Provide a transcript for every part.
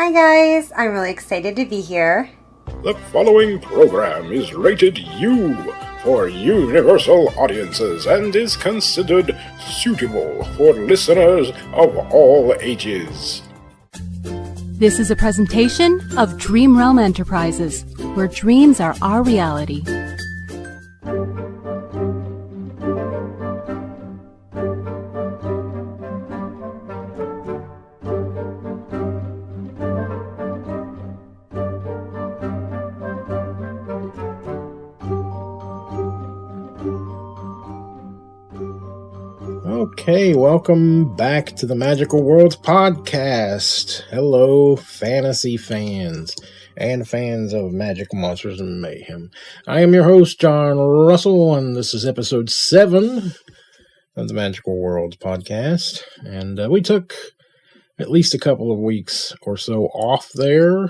Hi guys, I'm really excited to be here. The following program is rated U for universal audiences and is considered suitable for listeners of all ages. This is a presentation of Dream Realm Enterprises, where dreams are our reality. Okay, welcome back to the Magical Worlds podcast. Hello, fantasy fans and fans of Magic, Monsters, and Mayhem. I am your host, John Russell, and this is episode 7 of the Magical Worlds podcast. And we took at least a couple of weeks or so off there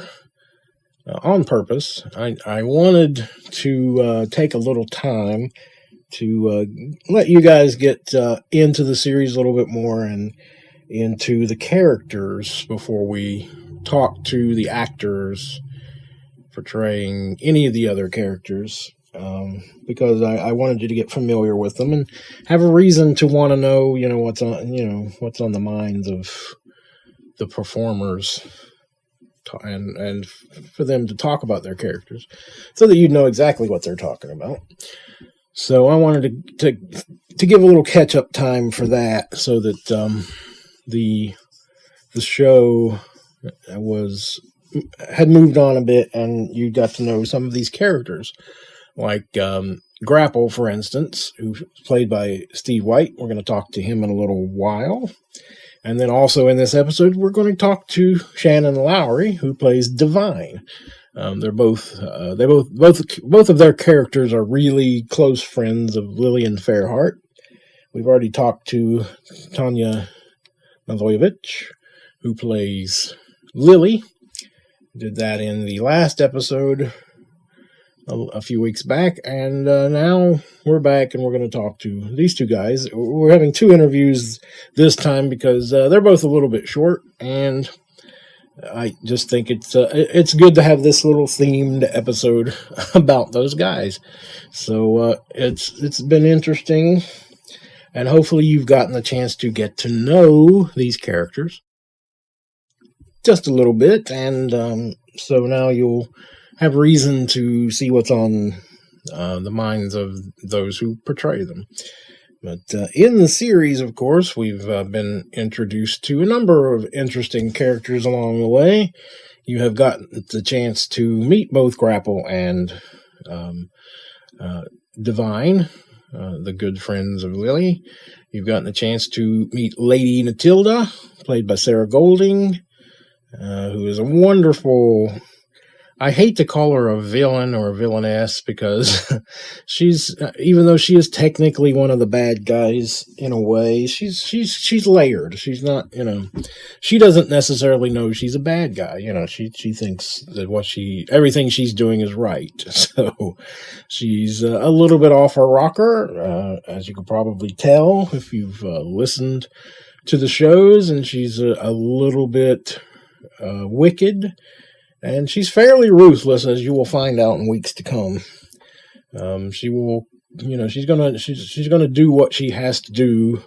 on purpose. I wanted to take a little time to let you guys get into the series a little bit more and into the characters before we talk to the actors portraying any of the other characters, because I wanted you to get familiar with them and have a reason to want to know, what's on the minds of the performers, and for them to talk about their characters so that you know exactly what they're talking about. So I wanted to give a little catch-up time for that, so that the show had moved on a bit, and you got to know some of these characters, like Grapple, for instance, who's played by Steve White. We're going to talk to him in a little while, and then also in this episode, we're going to talk to Shannon Lowery, who plays Devine. They're both of their characters are really close friends of Lillian Fairheart. We've already talked to Tanya Maloyevich, who plays Lily. Did that in the last episode a few weeks back, and now we're back and we're going to talk to these two guys. We're having 2 interviews this time because they're both a little bit short, and I just think it's good to have this little themed episode about those guys. So it's been interesting, and hopefully you've gotten the chance to get to know these characters just a little bit, and so now you'll have reason to see what's on the minds of those who portray them. But in the series, of course, we've been introduced to a number of interesting characters along the way. You have gotten the chance to meet both Grapple and Devine, the good friends of Lily. You've gotten a chance to meet Lady Natilda, played by Sarah Golding, who is a wonderful... I hate to call her a villain or a villainess, because she's, even though she is technically one of the bad guys in a way, she's layered. She's not, she doesn't necessarily know she's a bad guy. She thinks that everything she's doing is right. So she's a little bit off her rocker, as you could probably tell if you've listened to the shows, and she's a little bit wicked. And she's fairly ruthless, as you will find out in weeks to come. She will, she's gonna do what she has to do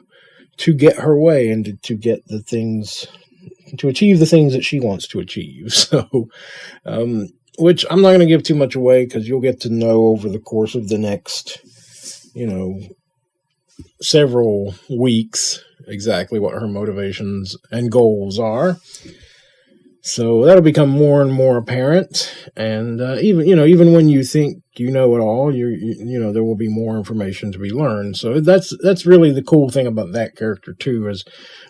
to get her way and to get to achieve the things that she wants to achieve. So, which I'm not going to give too much away, because you'll get to know over the course of the next, several weeks exactly what her motivations and goals are. So that'll become more and more apparent, and even when you think you know it all, there will be more information to be learned. So that's really the cool thing about that character too, is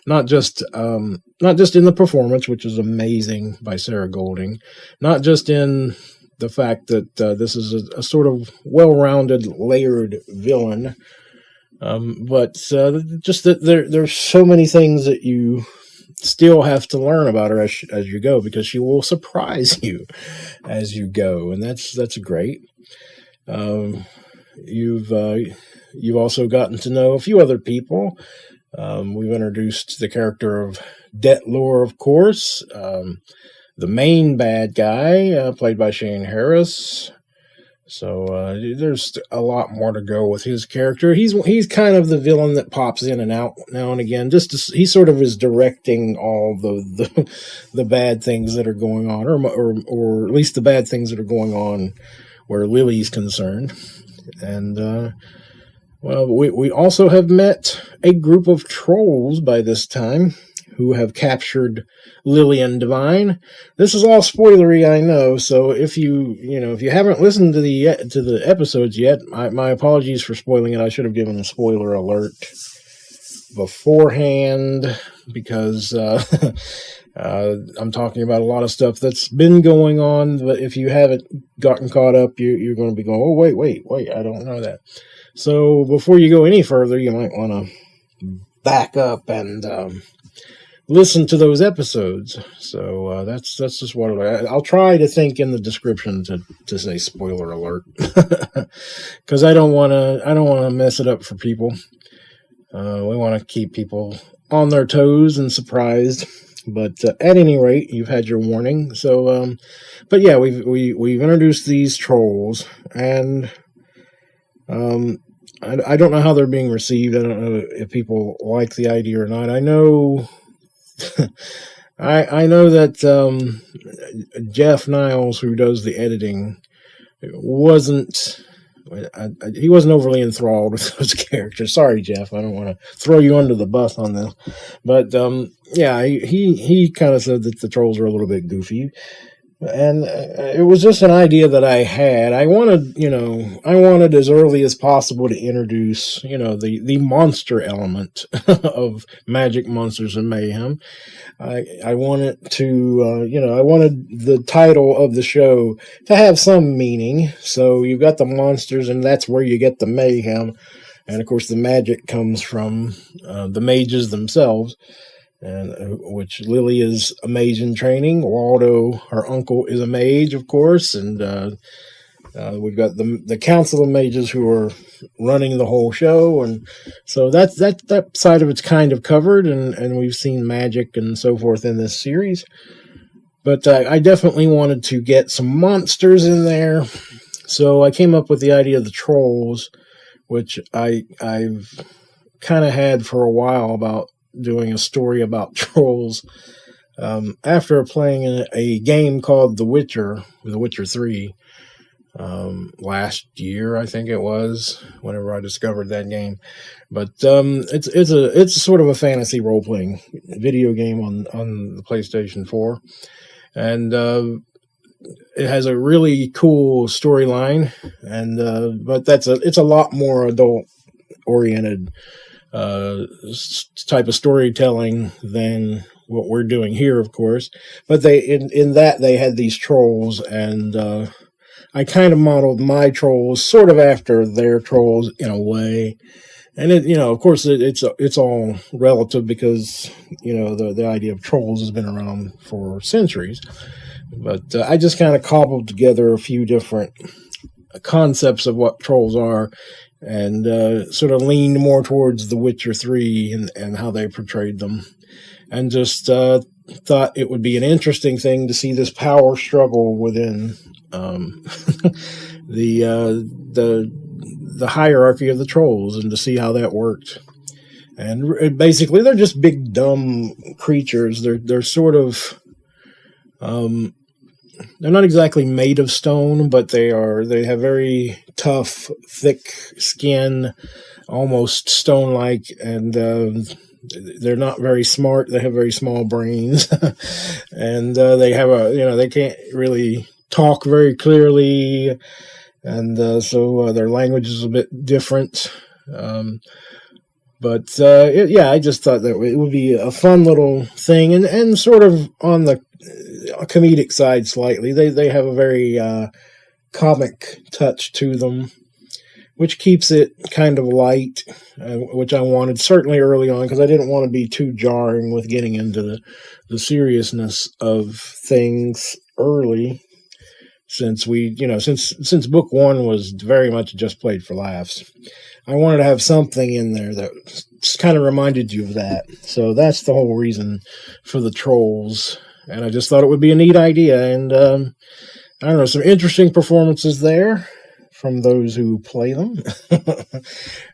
not just in the performance, which is amazing by Sarah Golding, not just in the fact that this is a sort of well-rounded, layered villain, but just that there's so many things that you still have to learn about her as you go, because she will surprise you as you go, and that's great. You've also gotten to know a few other people. We've introduced the character of Detlore, of course, the main bad guy, played by Shane Harris. So there's a lot more to go with his character. He's kind of the villain that pops in and out now and again. He sort of is directing all the bad things that are going on, or at least the bad things that are going on where Lily's concerned. And well, we also have met a group of trolls by this time who have captured Lily and Devine. This is all spoilery, I know. So if you haven't listened to the episodes yet, my apologies for spoiling it. I should have given a spoiler alert beforehand because I'm talking about a lot of stuff that's been going on. But if you haven't gotten caught up, you're going to be going, oh wait, I don't know that. So before you go any further, you might want to back up and listen to those episodes. So that's just what I'll try to think in the description to say spoiler alert, because I don't want to mess it up for people. We want to keep people on their toes and surprised. But at any rate, you've had your warning. So, but yeah, we've introduced these trolls, and I don't know how they're being received. I don't know if people like the idea or not. I know. I know that Jeff Niles, who does the editing, wasn't overly enthralled with those characters. Sorry, Jeff, I don't want to throw you under the bus on this, but yeah, he kind of said that the trolls are a little bit goofy. And it was just an idea that I had. I wanted as early as possible to introduce, the monster element of Magic, Monsters, and Mayhem. I wanted to, I wanted the title of the show to have some meaning. So you've got the monsters, and that's where you get the mayhem. And of course, the magic comes from the mages themselves. And which Lily is a mage in training. Waldo, her uncle, is a mage, of course, and we've got the Council of Mages who are running the whole show, and so that side of it's kind of covered, and we've seen magic and so forth in this series. But I definitely wanted to get some monsters in there, so I came up with the idea of the trolls, which I've kind of had for a while about doing a story about trolls. After playing a game called The Witcher 3 last year, I think it was, whenever I discovered that game. But it's sort of a fantasy role-playing video game on the PlayStation 4. And it has a really cool storyline, and but it's a lot more adult-oriented type of storytelling than what we're doing here, of course. But in that they had these trolls, and I kind of modeled my trolls sort of after their trolls in a way. And of course, it's all relative because the idea of trolls has been around for centuries. But I just kind of cobbled together a few different concepts of what trolls are, and sort of leaned more towards The Witcher 3 and how they portrayed them, and just thought it would be an interesting thing to see this power struggle within the hierarchy of the trolls, and to see how that worked. And basically, they're just big dumb creatures. They're sort of they're not exactly made of stone, but they have very tough, thick skin, almost stone-like, and they're not very smart. They have very small brains, and they have they can't really talk very clearly, and so their language is a bit different. But I just thought that it would be a fun little thing, and sort of on the comedic side slightly. They have a very comic touch to them, which keeps it kind of light, which I wanted certainly early on, because I didn't want to be too jarring with getting into the seriousness of things early, since since book one was very much just played for laughs. I wanted to have something in there that kind of reminded you of that. So that's the whole reason for the trolls. and I just thought it would be a neat idea. And I don't know, some interesting performances there from those who play them.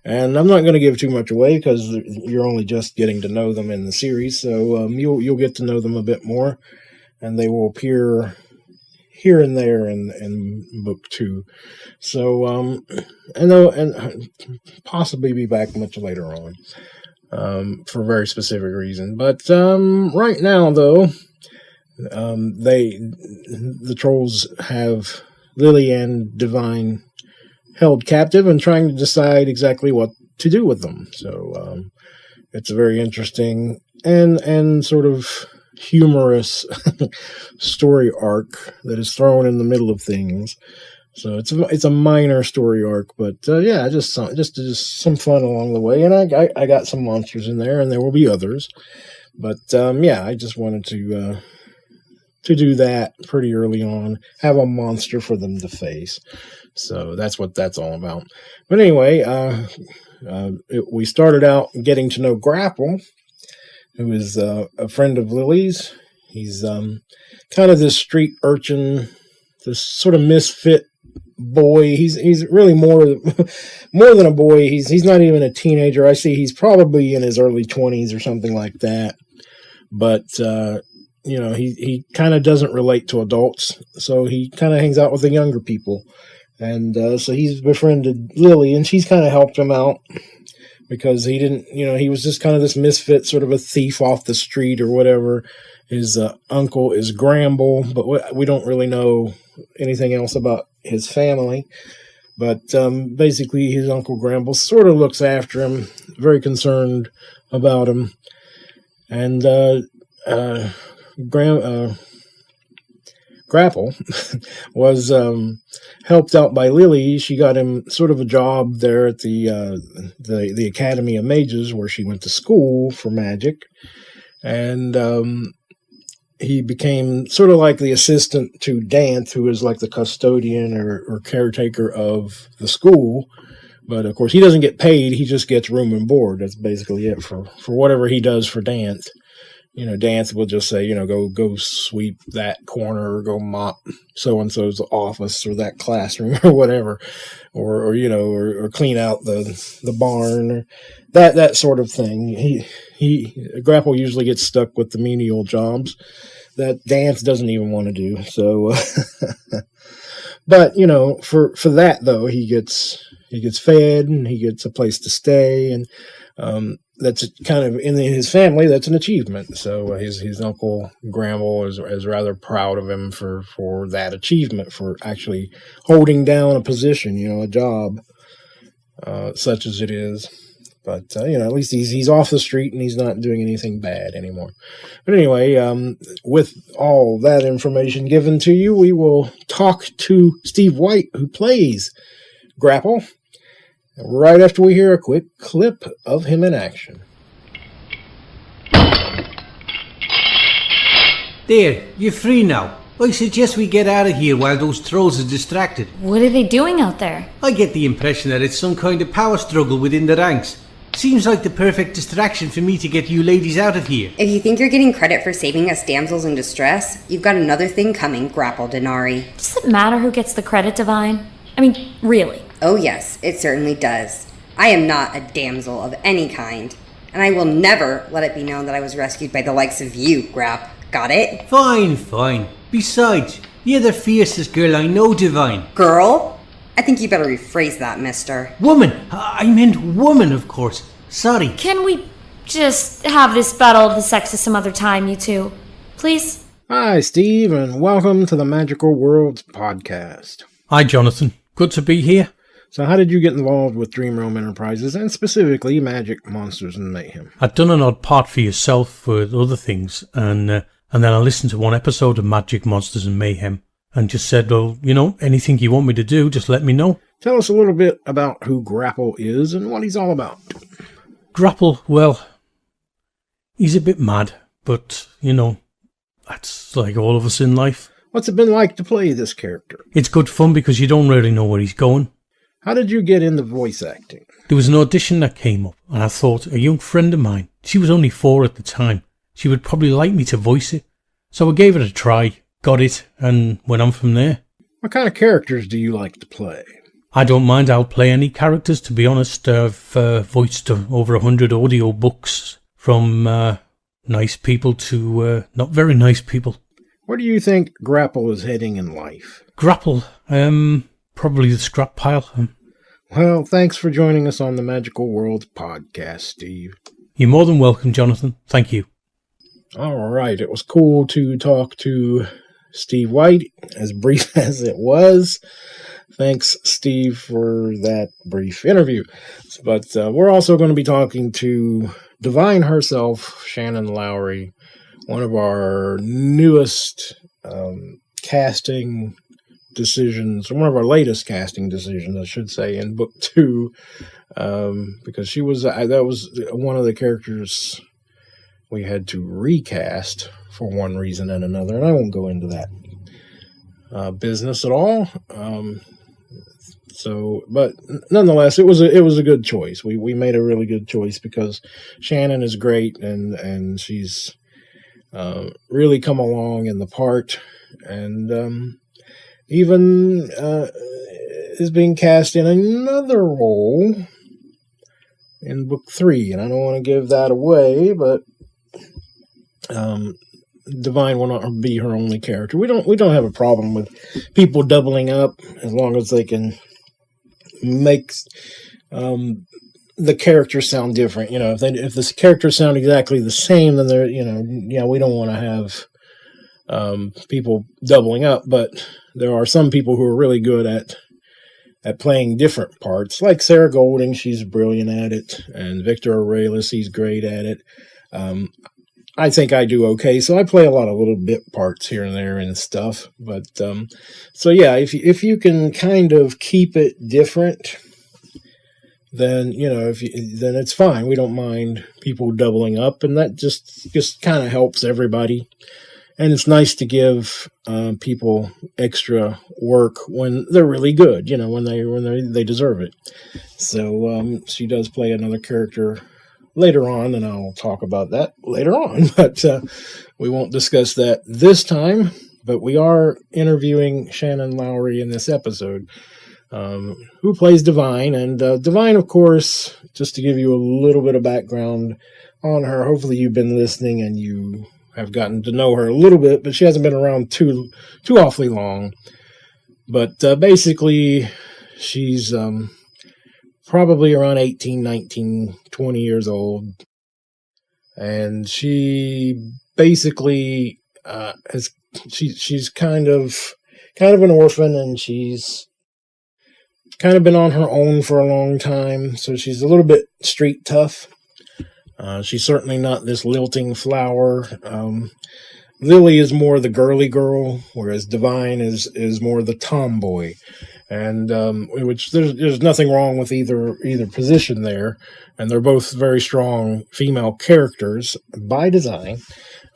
And I'm not going to give too much away because you're only just getting to know them in the series. So you'll get to know them a bit more, and they will appear here and there in book 2. So and possibly be back much later on for a very specific reason. But right now, though, the trolls have Lily and Devine held captive and trying to decide exactly what to do with them. So it's a very interesting and sort of humorous story arc that is thrown in the middle of things. So it's a minor story arc, but yeah, just some fun along the way. And I got some monsters in there, and there will be others. But yeah, I just wanted to do that pretty early on, have a monster for them to face. So that's what that's all about. But anyway, we started out getting to know Grapple, who is a friend of Lily's. He's kind of this street urchin, this sort of misfit boy. He's really more than a boy. He's not even a teenager. I see he's probably in his early 20s or something like that. But he kind of doesn't relate to adults, so he kind of hangs out with the younger people. And so he's befriended Lily, and she's kind of helped him out because he didn't, he was just kind of this misfit, sort of a thief off the street or whatever. His uncle is Grapple, but we don't really know anything else about his family. But basically, his uncle Grapple sort of looks after him, very concerned about him. And Grapple was helped out by Lily. She got him sort of a job there at the Academy of Mages, where she went to school for magic, and he became sort of like the assistant to Dance, who is like the custodian or caretaker of the school. But of course, he doesn't get paid; he just gets room and board. That's basically it for whatever he does for Dance. Dance will just say, go sweep that corner, or go mop so-and-so's office or that classroom or whatever, or clean out the barn, or that sort of thing. Grapple usually gets stuck with the menial jobs that Dance doesn't even want to do. So, but for that though, he gets fed and he gets a place to stay, and that's kind of in his family. That's an achievement. So his uncle Grapple is rather proud of him for that achievement, for actually holding down a position, a job, such as it is. But at least he's off the street and he's not doing anything bad anymore. But anyway, with all that information given to you, we will talk to Steve White, who plays Grapple, right after we hear a quick clip of him in action. There, you're free now. I suggest we get out of here while those trolls are distracted. What are they doing out there? I get the impression that it's some kind of power struggle within the ranks. Seems like the perfect distraction for me to get you ladies out of here. If you think you're getting credit for saving us damsels in distress, you've got another thing coming, Grapple Denari. Does it matter who gets the credit, Devine? I mean, really? Oh yes, it certainly does. I am not a damsel of any kind, and I will never let it be known that I was rescued by the likes of you, Grap. Got it? Fine. Besides, you're the fiercest girl I know, Devine. Girl? I think you better rephrase that, mister. Woman! I meant woman, of course. Sorry. Can we just have this battle of the sexes some other time, you two? Please? Hi, Steve, and welcome to the Magical Worlds podcast. Hi, Jonathan. Good to be here. So how did you get involved with Dream Realm Enterprises, and specifically Magic, Monsters, and Mayhem? I'd done an odd part for yourself with other things, and then I listened to one episode of Magic, Monsters, and Mayhem, and just said, well, anything you want me to do, just let me know. Tell us a little bit about who Grapple is and what he's all about. Grapple, well, he's a bit mad, but, that's like all of us in life. What's it been like to play this character? It's good fun because you don't really know where he's going. How did you get into voice acting? There was an audition that came up, and I thought a young friend of mine, she was only 4 at the time, she would probably like me to voice it. So I gave it a try, got it, and went on from there. What kind of characters do you like to play? I don't mind, I'll play any characters, to be honest. I've voiced over 100 audio books, from nice people to not very nice people. Where do you think Grapple is heading in life? Grapple, probably the scrap pile. Well, thanks for joining us on the Magical World podcast, Steve. You're more than welcome, Jonathan. Thank you. All right, it was cool to talk to Steve White, as brief as it was. Thanks, Steve, for that brief interview. But we're also going to be talking to Devine herself, Shannon Lowery, one of our newest casting decisions, one of our latest casting decisions, I should say, in book 2, because she was that was one of the characters we had to recast for one reason and another, and I won't go into that business at all. But nonetheless, it was a good choice. We made a really good choice because Shannon is great, and she's really come along in the part, and even is being cast in another role in book 3, and I don't want to give that away, but Devine will not be her only character. We don't have a problem with people doubling up as long as they can make the characters sound different. If the characters sound exactly the same, then they're we don't want to have people doubling up. But there are some people who are really good at playing different parts, like Sarah Golding. She's brilliant at it, and Victor Aurelius, he's great at it. I think I do okay, so I play a lot of little bit parts here and there and stuff. But so yeah, if you can kind of keep it different, then then it's fine. We don't mind people doubling up, and that just kind of helps everybody. And it's nice to give people extra work when they're really good, when they deserve it. So she does play another character later on, and I'll talk about that later on, but we won't discuss that this time. But we are interviewing Shannon Lowery in this episode, who plays Devine. And Devine, of course, just to give you a little bit of background on her, hopefully you've been listening and you have gotten to know her a little bit, but she hasn't been around too awfully long. But basically, she's probably around 18, 19, 20 years old. And she basically she's kind of an orphan, and she's kind of been on her own for a long time. So she's a little bit street tough. She's certainly not this lilting flower. Lily is more the girly girl, whereas Devine is more the tomboy. And which there's nothing wrong with either position there, and they're both very strong female characters by design,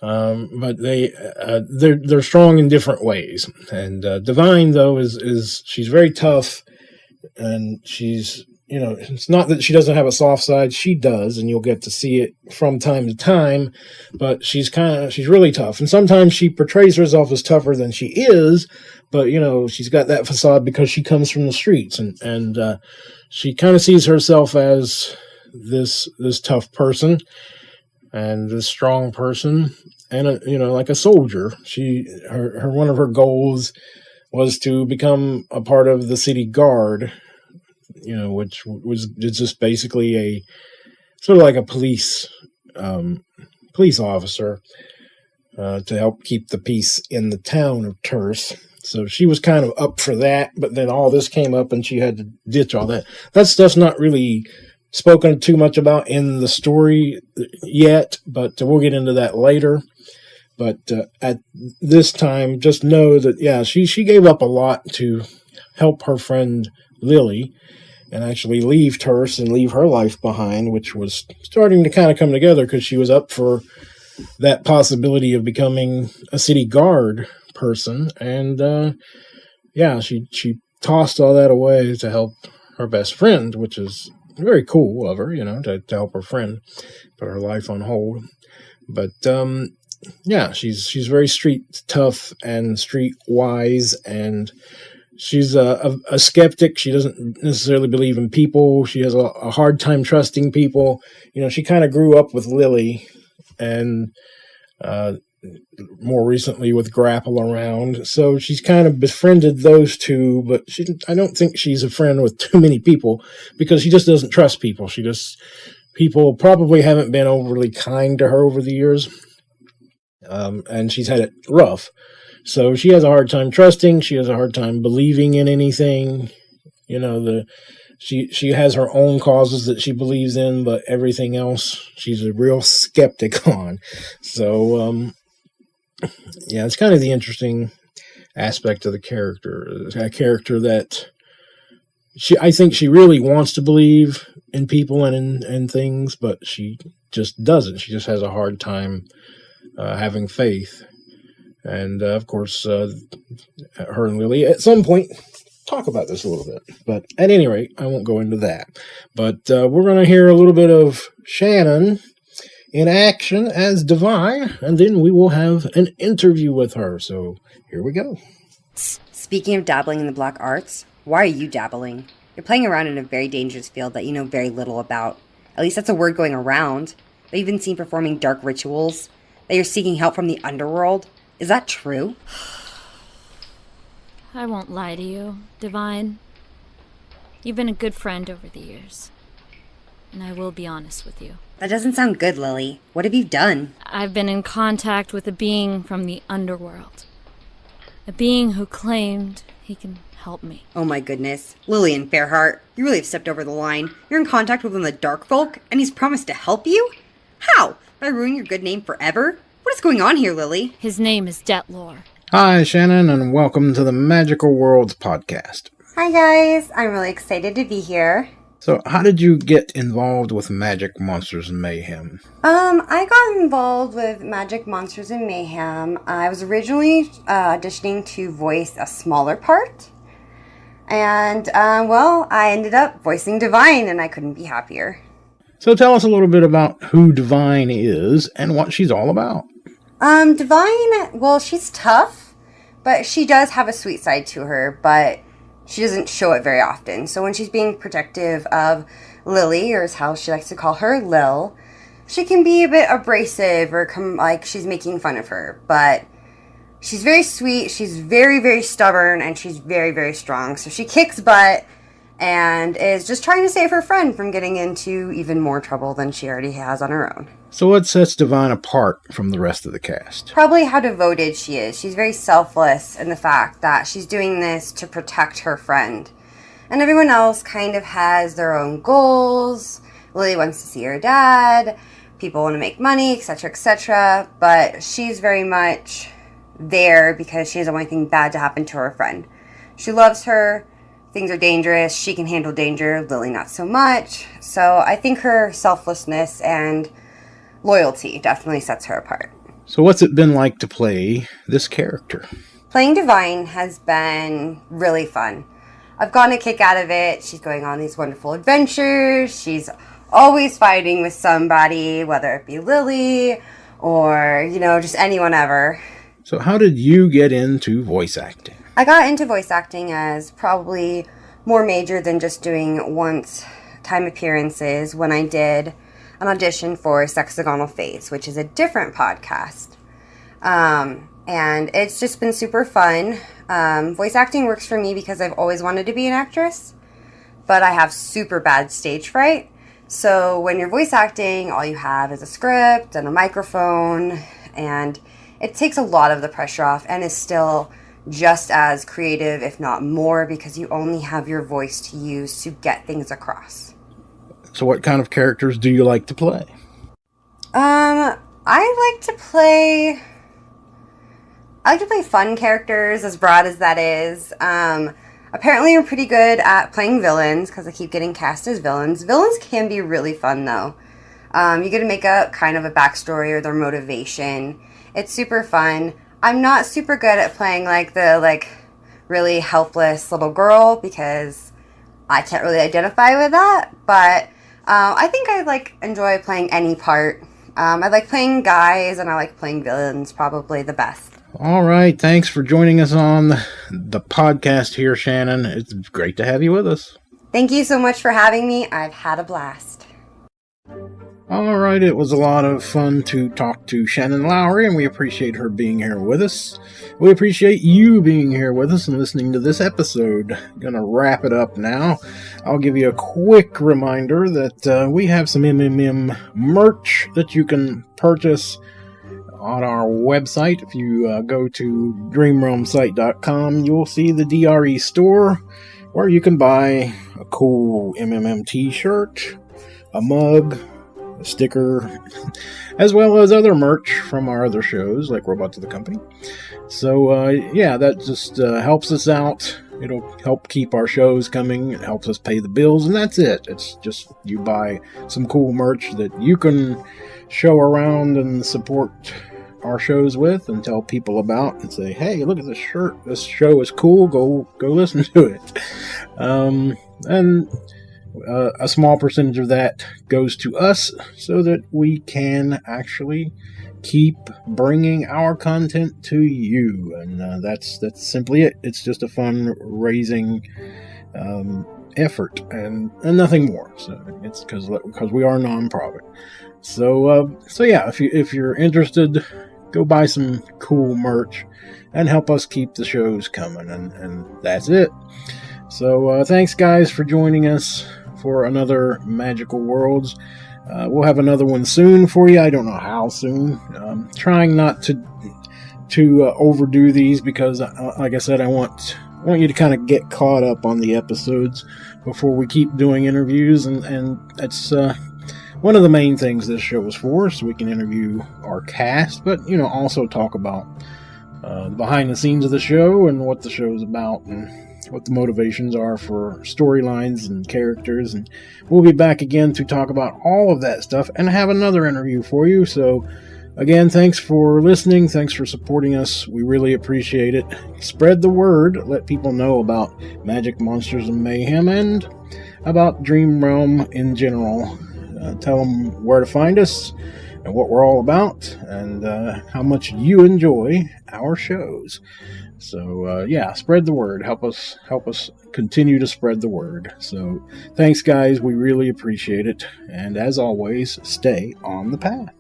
but they're strong in different ways. And Devine, though, is she's very tough, and she's it's not that she doesn't have a soft side. She does, and you'll get to see it from time to time. But she's really tough, and sometimes she portrays herself as tougher than she is. But she's got that facade because she comes from the streets, and she kind of sees herself as this tough person and this strong person, and like a soldier. Her one of her goals was to become a part of the city guard, which was just basically a sort of like a police officer to help keep the peace in the town of Terse. So she was kind of up for that, but then all this came up and she had to ditch all that. That stuff's not really spoken too much about in the story yet, but we'll get into that later. But at this time, just know that, yeah, she gave up a lot to help her friend Lily and actually leave Terse and leave her life behind, which was starting to kind of come together because she was up for that possibility of becoming a city guard person. And she tossed all that away to help her best friend, which is very cool of her, to help her friend put her life on hold. But yeah, she's very street tough and street wise, and she's a skeptic. She doesn't necessarily believe in people. She has a hard time trusting people. She kind of grew up with Lily, and more recently with Grapple around. So she's kind of befriended those two, but I don't think she's a friend with too many people because she just doesn't trust people. People probably haven't been overly kind to her over the years. And she's had it rough. So she has a hard time trusting. She has a hard time believing in anything. She has her own causes that she believes in, but everything else she's a real skeptic on. So, yeah, it's kind of the interesting aspect of the character. A character that I think she really wants to believe in people and in things, but she just doesn't. She just has a hard time having faith. And, of course, her and Lily at some point talk about this a little bit. But at any rate, I won't go into that. But we're going to hear a little bit of Shannon in action as Devine, and then we will have an interview with her. So here we go. Speaking of dabbling in the black arts, why are you dabbling? You're playing around in a very dangerous field that you know very little about. At least that's a word going around. They've been seen performing dark rituals, that you're seeking help from the underworld. Is that true? I won't lie to you, Devine. You've been a good friend over the years. And I will be honest with you. That doesn't sound good, Lily. What have you done? I've been in contact with a being from the underworld. A being who claimed he can help me. Oh my goodness. Lillian Fairheart, you really have stepped over the line. You're in contact with one of the dark folk, and he's promised to help you? How? By ruining your good name forever? What is going on here, Lily? His name is Detlore. Hi, Shannon, and welcome to the Magical Worlds podcast. Hi, guys. I'm really excited to be here. So, how did you get involved with Magic, Monsters, and Mayhem? I got involved with Magic, Monsters, and Mayhem. I was originally auditioning to voice a smaller part. And, I ended up voicing Devine, and I couldn't be happier. So tell us a little bit about who Devine is and what she's all about. Devine, she's tough, but she does have a sweet side to her, but she doesn't show it very often. So when she's being protective of Lily, or is how she likes to call her, Lil, she can be a bit abrasive or like she's making fun of her, but she's very sweet, she's very, very stubborn, and she's very, very strong. So she kicks butt and is just trying to save her friend from getting into even more trouble than she already has on her own. So what sets Devine apart from the rest of the cast? Probably how devoted she is. She's very selfless in the fact that she's doing this to protect her friend. And everyone else kind of has their own goals. Lily wants to see her dad. People want to make money, etc., etc. But she's very much there because she doesn't want anything bad to happen to her friend. She loves her. Things are dangerous. She can handle danger. Lily not so much. So I think her selflessness and loyalty definitely sets her apart. So what's it been like to play this character? Playing Devine has been really fun. I've gotten a kick out of it. She's going on these wonderful adventures. She's always fighting with somebody, whether it be Lily or, just anyone ever. So how did you get into voice acting? I got into voice acting as probably more major than just doing once-time appearances when I did an audition for Sexagonal Phase, which is a different podcast. And it's just been super fun. Voice acting works for me because I've always wanted to be an actress, but I have super bad stage fright. So when you're voice acting, all you have is a script and a microphone, and it takes a lot of the pressure off and is still just as creative, if not more, because you only have your voice to use to get things across. So what kind of characters do you like to play? I like to play fun characters, as broad as that is. Apparently I'm pretty good at playing villains, because I keep getting cast as villains. Villains can be really fun, though. You get to make a kind of a backstory or their motivation. It's super fun. I'm not super good at playing the really helpless little girl because I can't really identify with that. But I think I enjoy playing any part. I like playing guys, and I like playing villains probably the best. All right. Thanks for joining us on the podcast here, Shannon. It's great to have you with us. Thank you so much for having me. I've had a blast. All right, it was a lot of fun to talk to Shannon Lowery, and we appreciate her being here with us. We appreciate you being here with us and listening to this episode. Gonna wrap it up now. I'll give you a quick reminder that we have some MMM merch that you can purchase on our website. If you go to dreamrealmsite.com, you'll see the DRE store, where you can buy a cool MMM t-shirt, a mug, a sticker, as well as other merch from our other shows like Robots of the Company. So yeah, that just helps us out. It'll help keep our shows coming. It helps us pay the bills, and that's it. It's just you buy some cool merch that you can show around and support our shows with and tell people about and say, hey, look at this shirt. This show is cool. Go listen to it. And a small percentage of that goes to us so that we can actually keep bringing our content to you. And that's simply it. It's just a fundraising effort and nothing more. So it's because we are a non-profit. So yeah, if you're interested, go buy some cool merch and help us keep the shows coming. And that's it. So thanks guys for joining us for another Magical Worlds. We'll have another one soon for you. I don't know how soon. Trying not to overdo these because, like I said, I want you to kind of get caught up on the episodes before we keep doing interviews, and that's one of the main things this show is for, so we can interview our cast, but also talk about the behind the scenes of the show and what the show is about and what the motivations are for storylines and characters. And we'll be back again to talk about all of that stuff and have another interview for you. So again, thanks for listening. Thanks for supporting us. We really appreciate it. Spread the word. Let people know about Magic, Monsters, and Mayhem and about Dream Realm in general. Tell them where to find us and what we're all about and how much you enjoy our shows. So yeah, spread the word. Help us continue to spread the word. So thanks guys, we really appreciate it. And as always, stay on the path.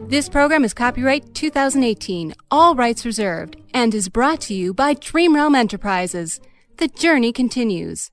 This program is copyright 2018, all rights reserved, and is brought to you by Dream Realm Enterprises. The journey continues.